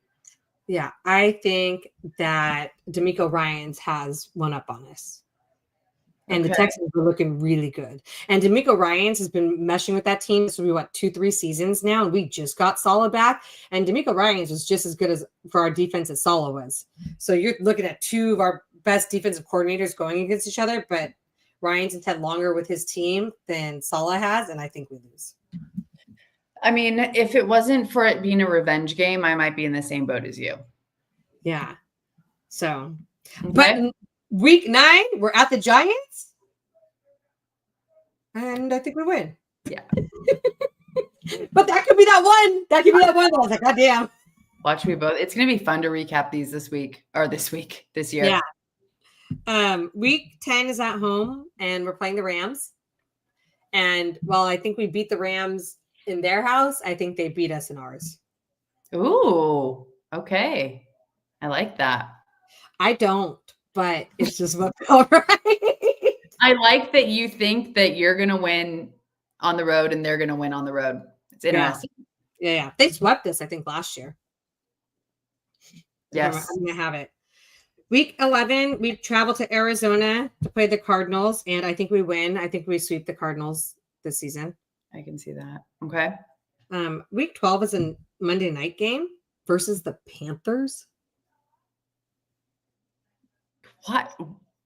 Yeah. I think that D'Amico Ryans has one up on us. And the Texans were looking really good. And D'Amico Ryans has been meshing with that team. So we 2-3 seasons now, and we just got Saleh back. And D'Amico Ryans was just as good as for our defense as Saleh was. So you're looking at 2 of our best defensive coordinators going against each other, but Ryans has had longer with his team than Saleh has, and I think we lose. I mean, if it wasn't for it being a revenge game, I might be in the same boat as you. Yeah. So, but week 9, we're at the Giants, and I think we win. Yeah. But that could be that one. That could be that one. I was like, God damn. Watch me both. It's going to be fun to recap these this year. Yeah. Week 10 is at home, and we're playing the Rams. And while I think we beat the Rams in their house, I think they beat us in ours. Ooh, okay. I like that. I don't, but it's just what's all right. I like that you think that you're going to win on the road and they're going to win on the road. It's interesting. Yeah. They swept us, I think, last year. Yes. I'm going to have it. Week 11, we travel to Arizona to play the Cardinals, and I think we win. I think we sweep the Cardinals this season. I can see that. Okay. Week 12 is a Monday night game versus the Panthers. What?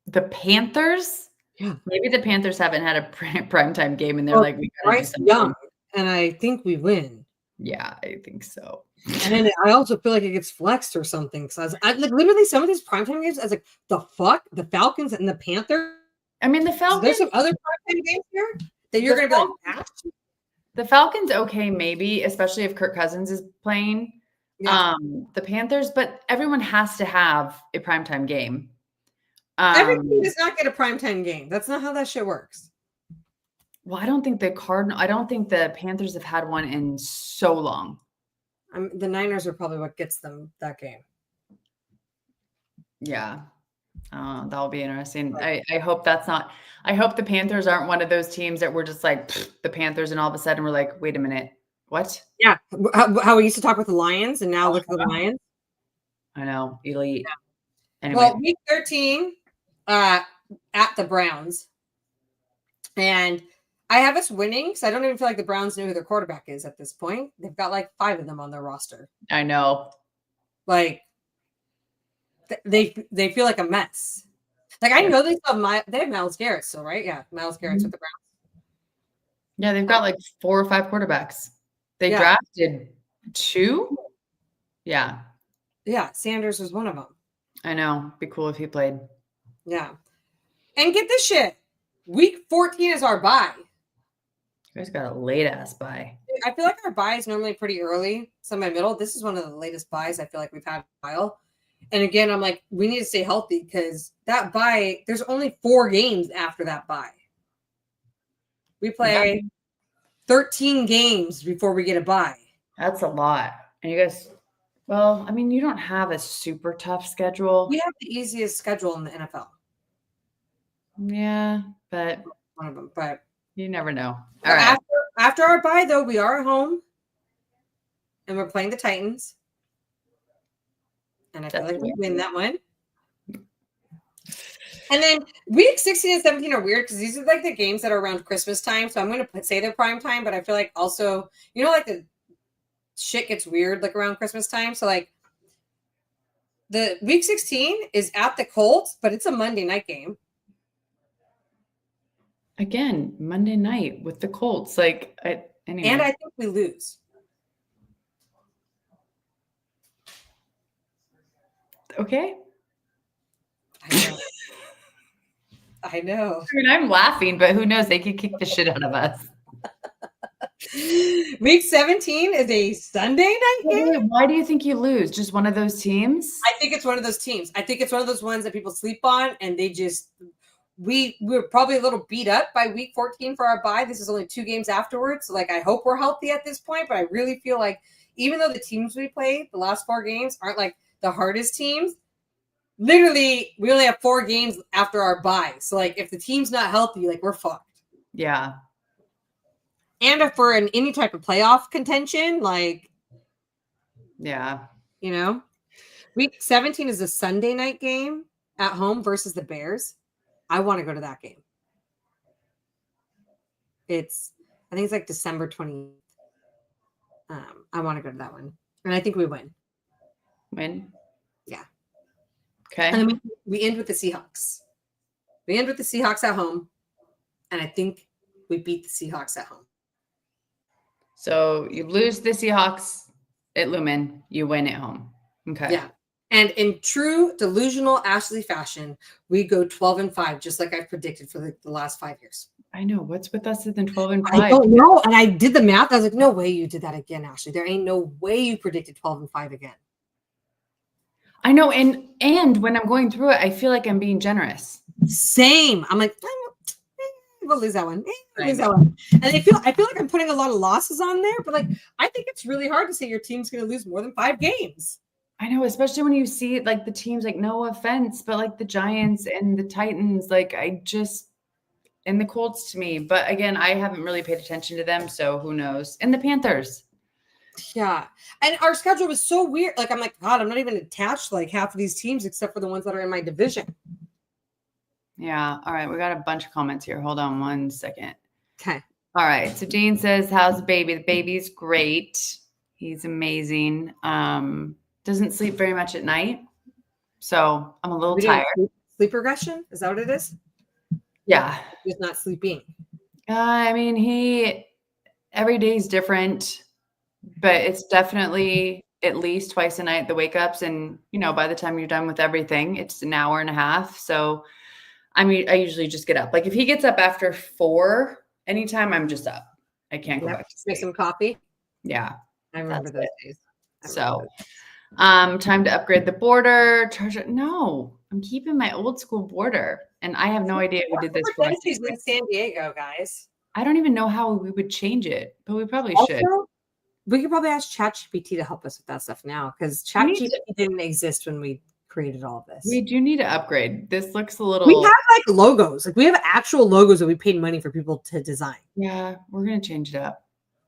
The Panthers? Yeah. Maybe the Panthers haven't had a primetime game, and they're like, we gotta do something. Young, and I think we win. Yeah, I think so. And I also feel like it gets flexed or something. So I like literally some of these primetime games, I was like, the fuck? The Falcons and the Panthers? I mean, the Falcons. There's some other primetime games here that you're going to be like, the Falcons, okay, maybe, especially if Kirk Cousins is playing. Yeah. The Panthers, but everyone has to have a primetime game. Every team does not get a primetime game. That's not how that shit works. Well, I don't think the Panthers have had one in so long. The Niners are probably what gets them that game. Yeah. That'll be interesting. I hope that's not. I hope the Panthers aren't one of those teams that we're just like the Panthers, and all of a sudden we're like, wait a minute, what? Yeah. How we used to talk with the Lions, and now look at the Lions. I know, elite. Anyway, Well, week 13 at the Browns. And I have us winning because I don't even feel like the Browns know who their quarterback is at this point. They've got like 5 of them on their roster. I know. Like they feel like a mess. Like I know they have Myles Garrett still, right? Yeah, Myles Garrett's with the Browns. Yeah, they've got like 4 or 5 quarterbacks. They drafted 2. Yeah. Yeah, Sanders was one of them. I know. Be cool if he played. Yeah. And get this shit. Week 14 is our bye. You guys got a late ass bye. I feel like our bye is normally pretty early, semi-middle. This is one of the latest buys I feel like we've had in a while. And again, I'm like, we need to stay healthy because that bye, there's only 4 games after that bye. We play 13 games before we get a bye. That's a lot. And you guys, well, I mean, you don't have a super tough schedule. We have the easiest schedule in the NFL. Yeah, but one of them. But you never know. All right. After our bye, though, we are at home, and we're playing the Titans. And I feel like we win that one. And then week 16 and 17 are weird because these are like the games that are around Christmas time. So I'm going to say they're prime time, but I feel like also, like the shit gets weird like around Christmas time. So like the week 16 is at the Colts, but it's a Monday night game. Again, Monday night with the Colts. Like, anyway. And I think we lose. Okay. I know. I mean, I'm laughing, but who knows? They could kick the shit out of us. Week 17 is a Sunday night game. Wait, why do you think you lose? Just one of those teams? I think it's one of those teams. I think it's one of those ones that people sleep on, and they just we're probably a little beat up by week 14 for our bye. This is only 2 games afterwards. So like, I hope we're healthy at this point, but I really feel like even though the teams we played the last 4 games aren't like the hardest teams, literally we only have 4 games after our bye. So like, if the team's not healthy, like we're fucked. Yeah. And if we're in any type of playoff contention, like, yeah, week 17 is a Sunday night game at home versus the Bears. I want to go to that game. I think it's like December 20th. I want to go to that one. And I think we win. Win? Yeah. Okay. And then we end with the Seahawks. We end with the Seahawks at home. And I think we beat the Seahawks at home. So you lose the Seahawks at Lumen, you win at home. Okay. Yeah. And in true delusional Ashley fashion, we go 12-5, just like I predicted for the last 5 years. I know. What's with us than 12-5? I don't know. And I did the math. I was like, no way you did that again, Ashley. There ain't no way you predicted 12-5 again. I know. And when I'm going through it, I feel like I'm being generous. Same. I'm like, we'll lose that one. We'll lose that one. And I feel like I'm putting a lot of losses on there, but like, I think it's really hard to say your team's going to lose more than 5 games. I know, especially when you see like the teams, like no offense, but like the Giants and the Titans, like and the Colts to me. But again, I haven't really paid attention to them, so who knows? And the Panthers. Yeah. And our schedule was so weird. Like, I'm like, God, I'm not even attached to like half of these teams except for the ones that are in my division. Yeah. All right. We got a bunch of comments here. Hold on 1 second. Okay. All right. So Dean says, how's the baby? The baby's great. He's amazing. Doesn't sleep very much at night. So I'm a little tired. Sleep regression? Is that what it is? Yeah. He's not sleeping. I mean, every day is different, but it's definitely at least twice a night, the wake ups. And, by the time you're done with everything, it's an hour and a half. So, I usually just get up. Like if he gets up after 4, anytime I'm just up. I can't go back to sleep. Make some coffee. Yeah. I remember those days. Time to upgrade the border. Charge it. No, I'm keeping my old school border. And I have no idea who did this. She's in San Diego, guys. I don't even know how we would change it, but we probably should. We could probably ask ChatGPT to help us with that stuff now because ChatGPT didn't exist when we created all of this. We do need to upgrade. This looks a little. We have like logos. Like we have actual logos that we paid money for people to design. Yeah, we're gonna change it up.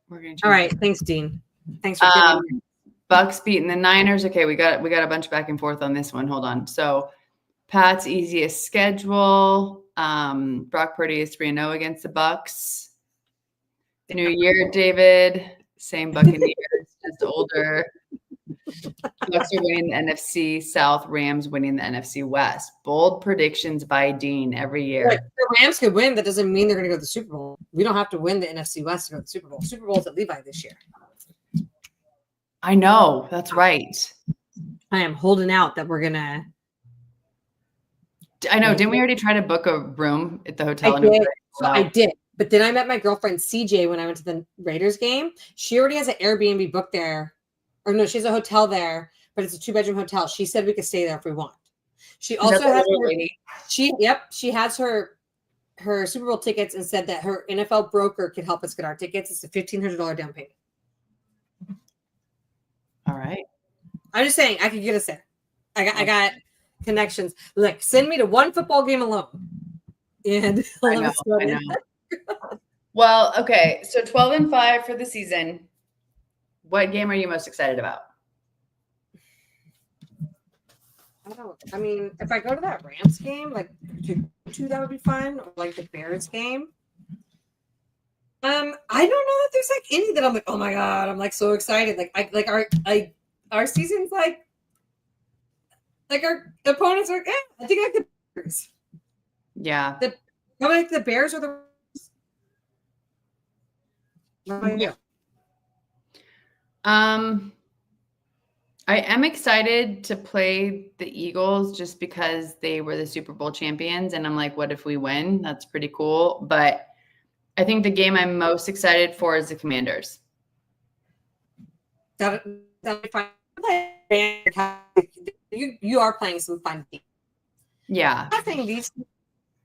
We're gonna change All right, it up. thanks, Dean. Thanks for giving me. Bucks beating the Niners. Okay, we got a bunch back and forth on this one. Hold on. So Pat's easiest schedule. Brock Purdy is 3-0 against the Bucks. New year, David. Same Buccaneers, just older. Bucks are winning the NFC South. Rams winning the NFC West. Bold predictions by Dean every year. Like, the Rams could win. That doesn't mean they're going to go to the Super Bowl. We don't have to win the NFC West to go to the Super Bowl. Super Bowl's at Levi this year. I know. That's right. I am holding out that we're going to. I know. Didn't we already try to book a room at the hotel? I did. But then I met my girlfriend CJ when I went to the Raiders game. She already has an Airbnb booked there. Or no, she has a hotel there, but it's a 2-bedroom hotel. She said we could stay there if we want. She also has she has her Super Bowl tickets and said that her NFL broker could help us get our tickets. It's a $1,500 down payment. All right. I'm just saying I could get us there. I got connections. Look, send me to one football game alone. And I know. Well, okay. So 12-5 for the season. What game are you most excited about? I mean, if I go to that Rams game, like that would be fun. Or like the Bears game. I don't know that there's like any that I'm like, oh my god, I'm like so excited. Our season's like our opponents are. I think like the Bears. Yeah. Like the Bears or the. What about you? I am excited to play the Eagles just because they were the Super Bowl champions. And I'm like, what if we win? That's pretty cool. But I think the game I'm most excited for is the Commanders. That'd be fun. You are playing some fun games. Yeah. I think these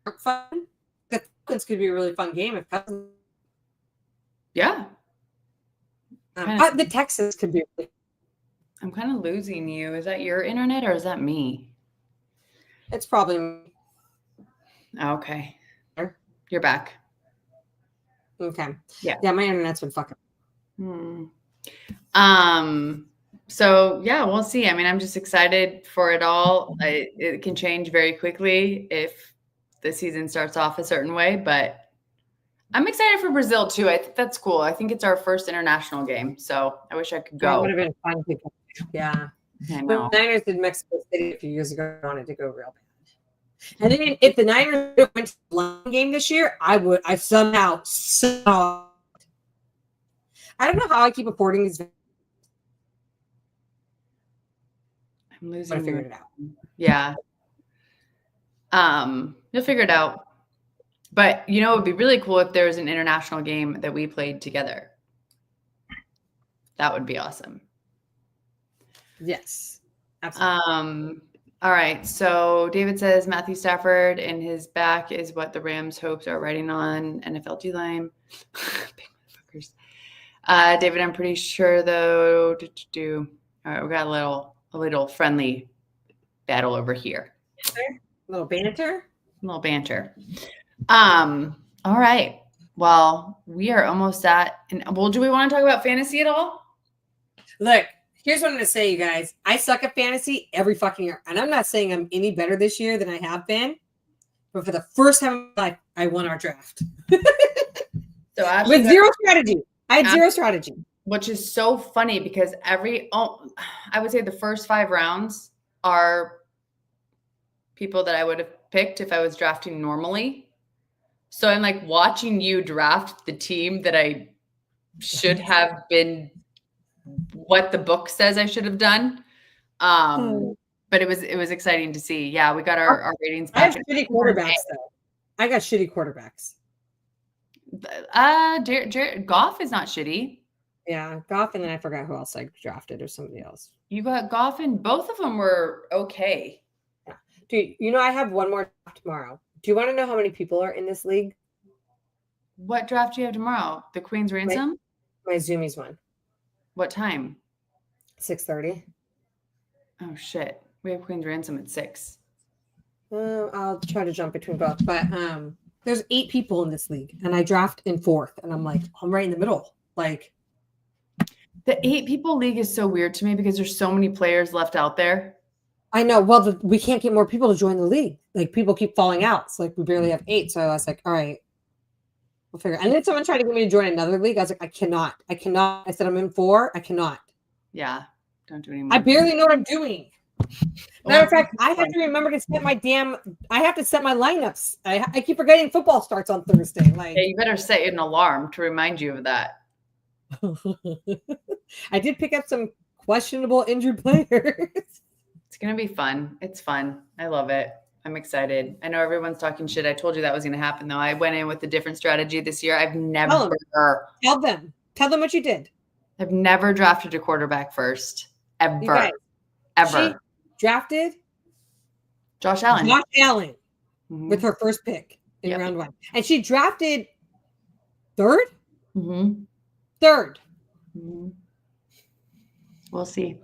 are fun. The Falcons could be a really fun game if Cousins. Yeah. The Texans could be. I'm kind of losing you. Is that your internet or is that me? It's probably me. Okay. You're back. Okay. Yeah. Yeah, my internet's been fucking. So yeah, we'll see. I mean, I'm just excited for it all. It can change very quickly if the season starts off a certain way, but I'm excited for Brazil too. I think that's cool. I think it's our first international game, so I wish I could go. That would have been fun. Yeah. I know. The Niners did Mexico City a few years ago. I wanted to go real bad. And then if the Niners went to the Lion game this year, I somehow saw. I don't know how I keep affording these. I'm losing. I figured it out. Yeah. You'll figure it out. But you know, it would be really cool if there was an international game that we played together. That would be awesome. Yes. Absolutely. All right. So David says Matthew Stafford and his back is what the Rams' hopes are riding on. NFL D-line. Big motherfuckers. David, I'm pretty sure though. All right, we got a little friendly battle over here. A little banter. A little banter. All right. Well, we are almost at. Well, do we want to talk about fantasy at all? Look, here's what I'm going to say, you guys. I suck at fantasy every fucking year. And I'm not saying I'm any better this year than I have been. But for the first time in my life, I won our draft. So Ashley, with zero strategy. I had zero strategy. Which is so funny because I would say the first 5 rounds are people that I would have picked if I was drafting normally. So I'm like watching you draft the team that I should have been what the book says I should have done. But it was exciting to see. Yeah, we got our ratings back. I have shitty quarterbacks though. I got shitty quarterbacks. Jared Goff is not shitty. Yeah, Goff, and then I forgot who else I drafted or somebody else. You got Goff, and both of them were okay. Yeah. Dude, you know I have one more draft tomorrow. Do you want to know how many people are in this league? What draft do you have tomorrow? The Queen's Ransom? My Zoomies one. What time? 6:30. Oh shit. We have Queen's Ransom at 6. I'll try to jump between both, but there's 8 people in this league, and I draft in 4th, and I'm like, I'm right in the middle. Like, the 8 people league is so weird to me because there's so many players left out there. I know. Well, we can't get more people to join the league. Like, people keep falling out. So, like, we barely have 8. So I was like, all right, we'll figure. And then someone tried to get me to join another league. I was like, I cannot. I said, I'm in 4. I cannot. Yeah, don't do anymore. I barely know what I'm doing. Matter of fact, I have to remember to set my I have to set my lineups. I keep forgetting football starts on Thursday. Like, yeah, you better set an alarm to remind you of that. I did pick up some questionable injured players. It's going to be fun. It's fun. I love it. I'm excited. I know everyone's talking shit. I told you that was going to happen, though. I went in with a different strategy this year. I've never. Tell them what you did. I've never drafted a quarterback first. Ever. Guys, ever. She drafted Josh Allen. With her first pick in round 1. And she drafted 3rd? Mm-hmm. 3rd. Mm-hmm. We'll see.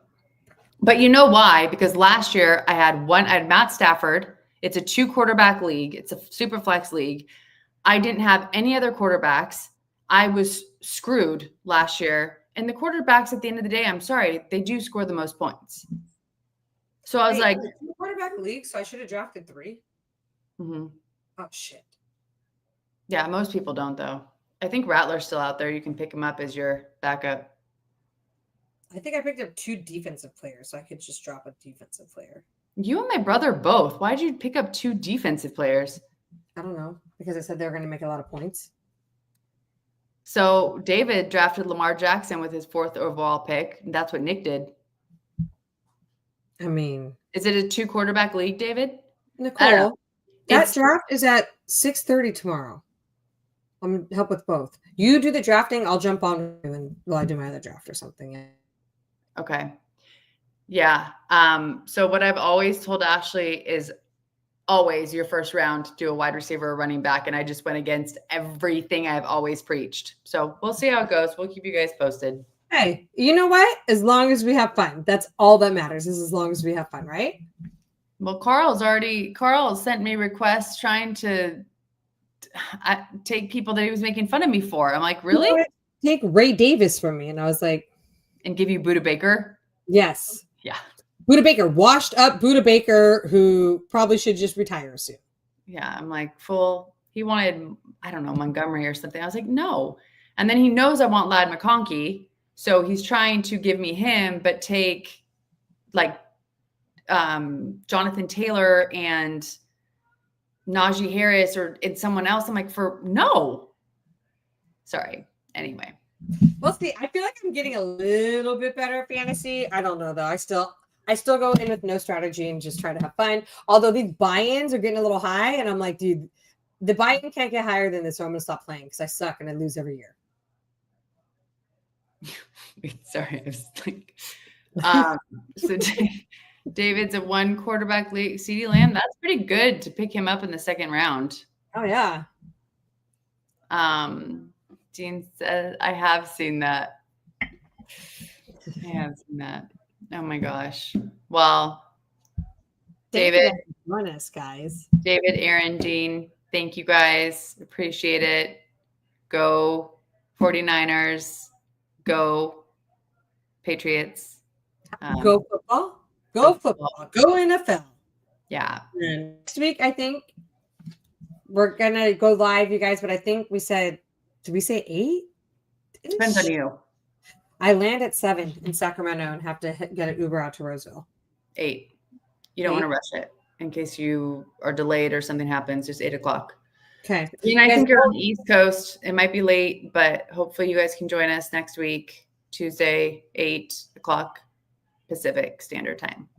But you know why? Because last year I had Matt Stafford. It's a 2 quarterback league. It's a super flex league. I didn't have any other quarterbacks. I was screwed last year. And the quarterbacks at the end of the day, I'm sorry, they do score the most points. So I was like, quarterback league, so I should have drafted 3. Mm-hmm. Oh shit. Yeah, most people don't though. I think Rattler's still out there. You can pick him up as your backup. I think I picked up 2 defensive players, so I could just drop a defensive player. You and my brother both. Why did you pick up 2 defensive players? I don't know, because I said they were going to make a lot of points. So David drafted Lamar Jackson with his 4th overall pick. That's what Nick did. I mean, is it a 2 quarterback league, David? Nicole, that draft is at 6:30 tomorrow. I'm going to help with both. You do the drafting. I'll jump on and I do my other draft or something. Okay. Yeah. So what I've always told Ashley is always your first round, do a wide receiver or running back. And I just went against everything I've always preached. So we'll see how it goes. We'll keep you guys posted. Hey, you know what? As long as we have fun, that's all that matters is as long as we have fun, right? Well, Carl sent me requests trying to take people that he was making fun of me for. I'm like, really? Take Ray Davis from me. And I was like. And give you Buda Baker? Yes. Yeah. Buda Baker, washed up Buda Baker, who probably should just retire soon. Yeah. I'm like, he wanted, I don't know, Montgomery or something. I was like, no. And then he knows I want Ladd McConkey. So he's trying to give me him, but take like Jonathan Taylor and Najee Harris or it's someone else. I'm like, no. Sorry. Anyway. Well, see, I feel like I'm getting a little bit better at fantasy. I don't know though. I still go in with no strategy and just try to have fun. Although these buy-ins are getting a little high, and I'm like, dude, the buy-in can't get higher than this, so I'm gonna stop playing because I suck and I lose every year. Sorry, I was like, so David's a 1 quarterback league. CeeDee Lamb, that's pretty good to pick him up in the 2nd round. Oh yeah. Jean says, I have seen that. Oh my gosh. Well, David, join us, guys. David, Aaron, Jean, thank you guys. Appreciate it. Go 49ers. Go Patriots. Go football. Go football. Go NFL. Yeah. And next week, I think we're going to go live, you guys, but I think we said, did we say 8? Depends on you. I land at 7 in Sacramento and have to get an Uber out to Roseville. 8. You don't want to rush it in case you are delayed or something happens. Just 8 o'clock. Okay. I think you're on the East Coast. It might be late, but hopefully you guys can join us next week, Tuesday, 8 o'clock Pacific Standard Time.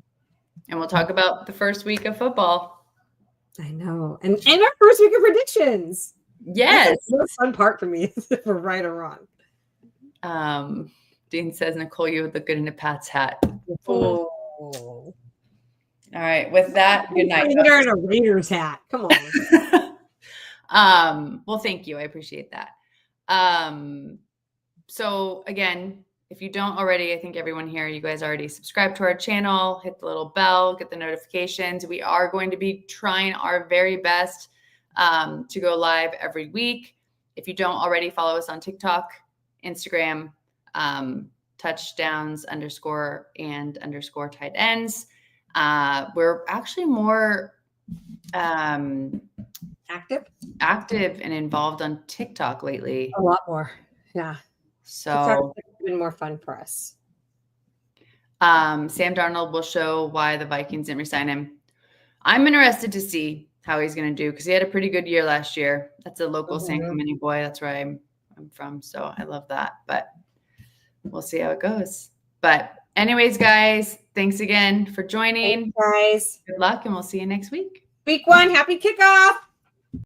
And we'll talk about the first week of football. I know. And our first week of predictions. Yes. That's the fun part for me if we're right or wrong. Dean says, Nicole, you would look good in a Pat's hat. Oh. All right. With that, good night. You're wearing a Raiders hat. Come on. Well, thank you. I appreciate that. So again, if you don't already, I think everyone here, you guys already subscribe to our channel, hit the little bell, get the notifications. We are going to be trying our very best to go live every week. If you don't already, follow us on TikTok, Instagram, touchdowns _and_ tight ends. We're actually more Active and involved on TikTok lately. a lot more. Yeah. So it's been more fun for us. Sam Darnold will show why the Vikings didn't resign him. I'm interested to see how he's going to do because he had a pretty good year last year. That's a local San Clemente boy. That's where I'm from. So I love that. But we'll see how it goes. But anyways, guys, thanks again for joining. Thanks, guys. Good luck, and we'll see you next week. Week 1, happy kickoff.